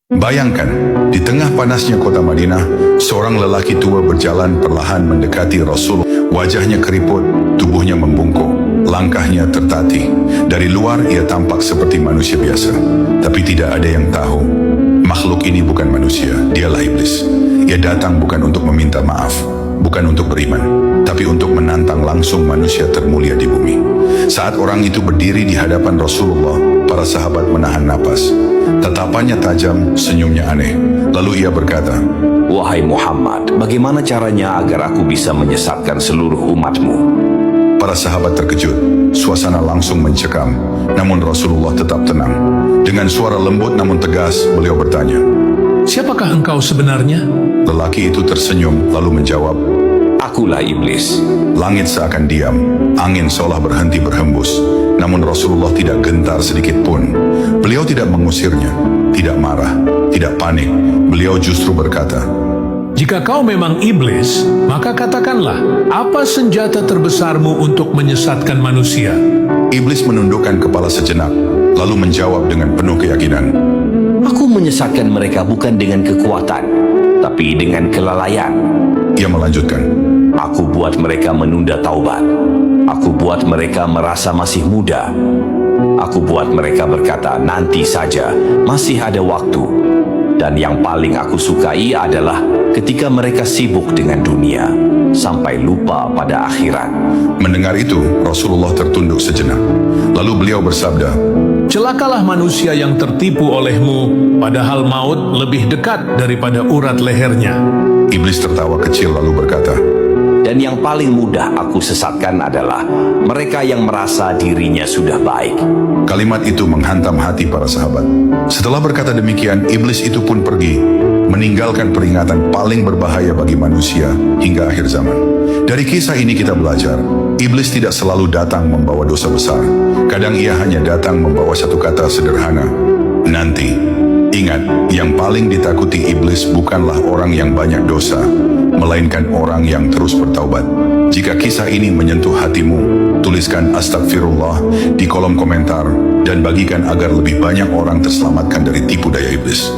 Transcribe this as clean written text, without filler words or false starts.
Bayangkan, di tengah panasnya kota Madinah, seorang lelaki tua berjalan perlahan mendekati Rasul. Wajahnya keriput, tubuhnya membungkuk, langkahnya tertatih. Dari luar ia tampak seperti manusia biasa, tapi tidak ada yang tahu, makhluk ini bukan manusia, dialah iblis. Ia datang bukan untuk meminta maaf, bukan untuk beriman, tapi untuk menantang langsung manusia termulia di bumi. Saat orang itu berdiri di hadapan Rasulullah, para sahabat menahan napas. Tatapannya tajam, senyumnya aneh. Lalu ia berkata, "Wahai Muhammad, bagaimana caranya agar aku bisa menyesatkan seluruh umatmu?" Para sahabat terkejut, suasana langsung mencekam. Namun Rasulullah tetap tenang. Dengan suara lembut namun tegas, beliau bertanya, "Siapakah engkau sebenarnya?" Lelaki itu tersenyum lalu menjawab, "Akulah iblis." Langit seakan diam, angin seolah berhenti berhembus. Namun Rasulullah tidak gentar sedikit pun. Beliau tidak mengusirnya, tidak marah, tidak panik. Beliau justru berkata, "Jika kau memang iblis, maka katakanlah, apa senjata terbesarmu untuk menyesatkan manusia?" Iblis menundukkan kepala sejenak, lalu menjawab dengan penuh keyakinan, "Aku menyesatkan mereka bukan dengan kekuatan, tapi dengan kelalaian. Ia melanjutkan, Aku buat mereka menunda taubat. Aku buat mereka merasa masih muda. Aku buat mereka berkata, nanti saja, masih ada waktu. Dan yang paling aku sukai adalah ketika mereka sibuk dengan dunia, sampai lupa pada akhirat." Mendengar itu, Rasulullah tertunduk sejenak. Lalu beliau bersabda, "Celakalah manusia yang tertipu olehmu, padahal maut lebih dekat daripada urat lehernya." Iblis tertawa kecil lalu berkata, Dan yang paling mudah aku sesatkan adalah mereka yang merasa dirinya sudah baik. Kalimat itu menghantam hati para sahabat. Setelah berkata demikian, iblis itu pun pergi, meninggalkan peringatan paling berbahaya bagi manusia hingga akhir zaman. Dari kisah ini kita belajar, iblis tidak selalu datang membawa dosa besar. Kadang ia hanya datang membawa satu kata sederhana, nanti. Ingat, yang paling ditakuti iblis bukanlah orang yang banyak dosa, melainkan orang yang terus bertaubat. Jika kisah ini menyentuh hatimu, tuliskan astagfirullah di kolom komentar dan bagikan agar lebih banyak orang terselamatkan dari tipu daya iblis.